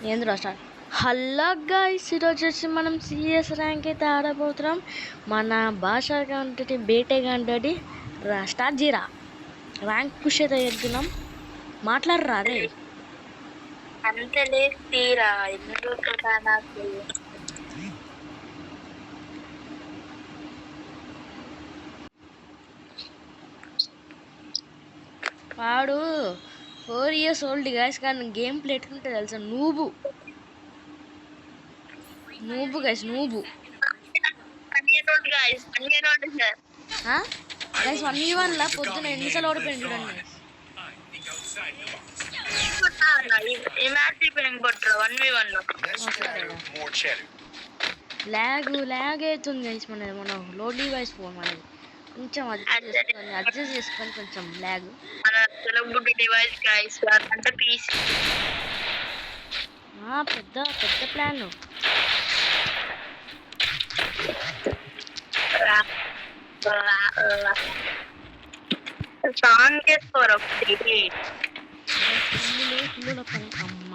ఏంద్రా start. Hello guys, ఈరోజు వచ్చి మనం సిఎస్ ర్యాంక్ అయితే ఆడబోతున్నాం. మన భాష కంటే బేటే కంటే స్టార్ట్ చేయరా. ర్యాంక్ పుష్ అయితే ఎత్తున్నాం. మాట్లాడరా రే. అంతలే తీరా ఎందుకు కదా నాకు వాడు 4 years ఓల్డ్ గైస్, కానీ గేమ్ ప్లే ఎట్లుంటే తెలుసా, నూబు గైస్, నూబు గైస్. 1v1 లా పొద్దున ఎన్నిసార్లు ఓడిపోయింది చూడండి. ల్యాగ్ అవుతుంది గైస్. మన లో డివైస్ ఫోన్ మనది కొంచెం అడ్జస్ట్ చేసుకొని కొంచెం ల్యాగ్. పెద్ద పెద్ద ప్లాన్. సాంగ్ చేసుకోరు అమ్మ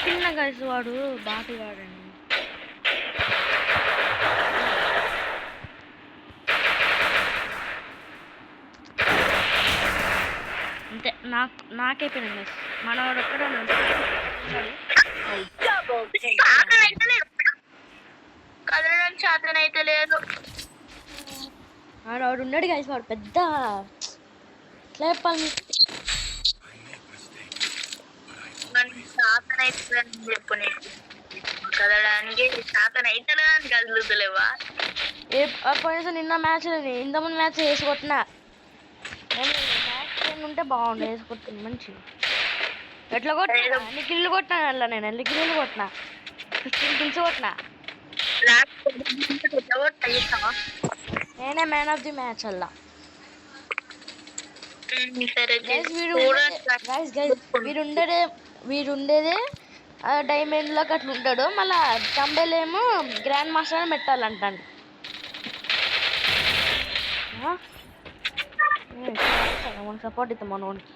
చిన్న గైస్, వాడు బాటిగాడండి. అంతే, నాకైపోయింది గైస్. మనవాడు ఒక్కడే కదలడం చేతనైతే లేదు. వాడు ఉన్నాడు గైస్, వాడు పెద్ద చెప్పాలి. చెప్పు నీకు కదలడానికి శాతం అయితే కదులుతలేవా? పోయిన నిన్న మ్యాచ్, ఇంతకుముందు మ్యాచ్ వేసి కొట్టినా. మ్యాచ్ ఉంటే బాగుండు, వేసి కొట్టింది మంచి. ఎట్లా కొట్టినా ఎన్ని కిల్లు కొట్టినా అలా, నేను ఎన్ని కిల్లు కొట్టినా 15 కిల్స్ కొట్టినా. నేనే మ్యాన్ ఆఫ్ ది మ్యాచ్ అలా. వీడుండేదే డైమండ్ లోకి అట్లా ఉంటాడు. మళ్ళా తంబేలేమో గ్రాండ్ మాస్టర్ అని పెట్టాలంటాను. మన సపోర్ట్ ఇస్తాం మనోడికి.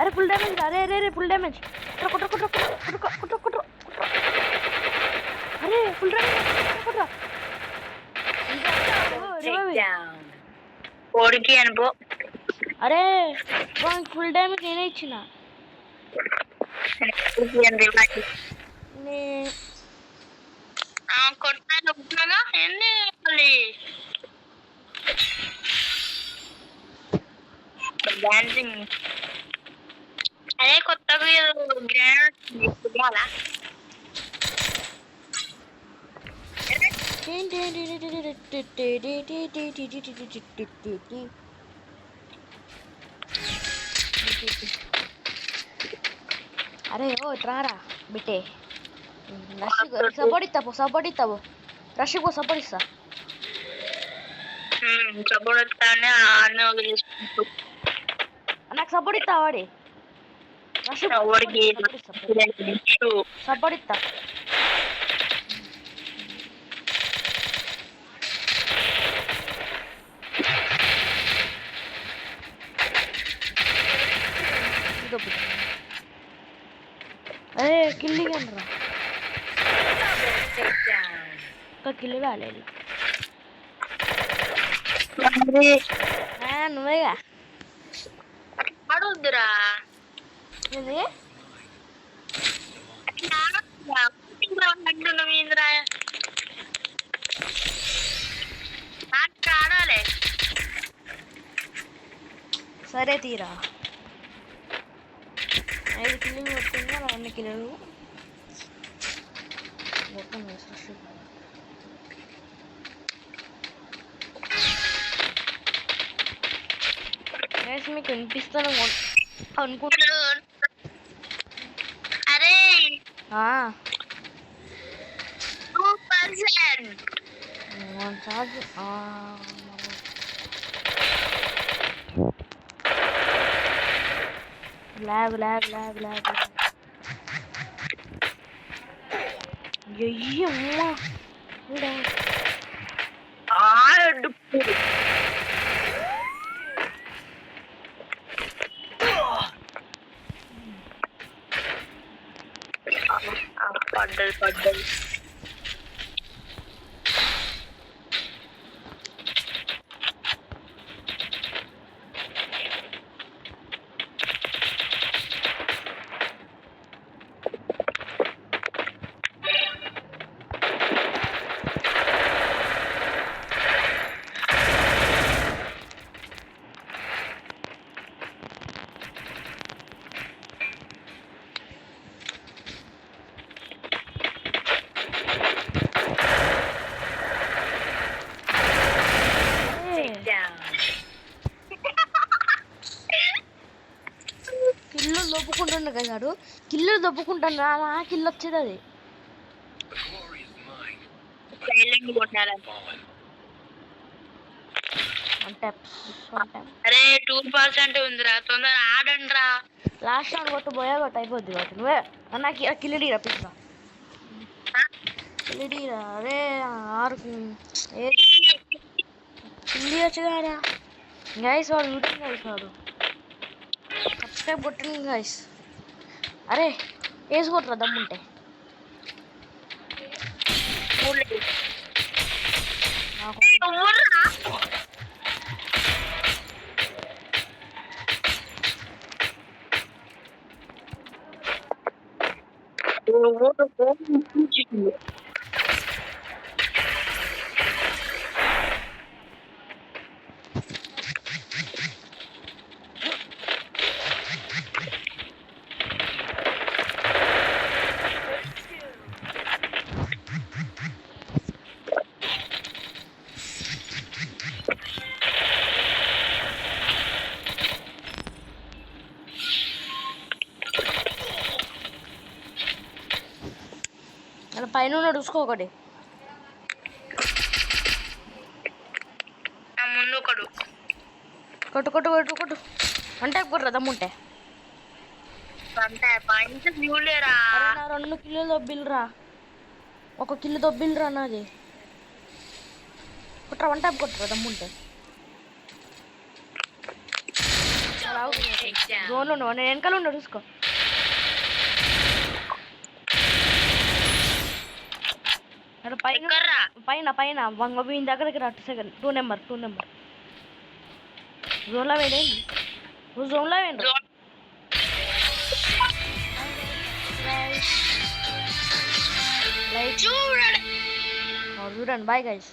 అరే ఫుల్ డ్యామేజ్, అరే అరే అరే ఫుల్ డ్యామేజ్. అరే ఫుల్ డ్యామేజ్. ఓడికి అనుకో. అరే ఫుల్ డ్యామేజ్ నేనే ఇచ్చిన. కొట్టాగా ఎన్ని మళ్ళీ డాన్సింగ్. అదే కొత్తగా గ్రాండ్ అరే ఓ రారా బిట్టే. సపోర్ట్ ఇస్తావు రష్ పో, సపోర్ట్ ఇస్తా. నాకు సపోర్ట్ ఇస్తా వాడి సపోర్ట్ ఇస్తా. అరే కిల్లి కనరా, ఒక కిల్లు కాలేదు. నువ్వేగా అడుగుద్దురా. ఇది ఆడాలి. సరే తీరా. 5 కిల్లు కొట్టిందా, 2 కిల్లు మొత్తం మీకు వినిపిస్తాను అనుకుంటున్నా. అరే 2% లాగ్ లాగ్ లాగ్ లాగ్ అయ్యమ్మా పడ్డది కిల్లు దొప్పుకుంటుండ కదా కిల్లు దొప్పుకుంటాను నా కిల్లు వచ్చేది అది అరే 2% ఉందిరా తొందర ఆడండి రా లాస్ట్ రౌండ్ కొట్టు పోయా కొట్టు అయిపోద్ది కాబట్టి నువ్వే నాకు కిల్లు రప్పించా కిల్లు అరే ఆరు కిల్లి వచ్చేదారా గైస్ వాడు యూట్యూబ్ గైస్ వాడు సబ్స్క్రైబ్ కొట్టండి గైస్ అరే వేసుకోట్రా దమ్ముంటే అలా పైన ఉన్నాడు చూసుకో ఒకటి ముందు ఒకడు కొట్టు కొట్టు కొట్టు కొట్టు అంటే కొట్రా దమ్ముంటే అంటే పాయింట్స్ చూడలేరా నా 2 కిలోలు దొబ్బిల్రా 1 కిలో దొబ్బిల్రా నాది కొట్రా వన్ టైప్ కొట్టరా దమ్ముంటే జోన్లో ఉన్నావు నేను వెనకాల ఉన్నాడు చూసుకో పైన పైన పైన వంగ వీని దగ్గరికి రా 2 నెంబర్ జోన్లో వేయండి నువ్వు జోన్లో వేయండి చూడండి బాయ్ గైస్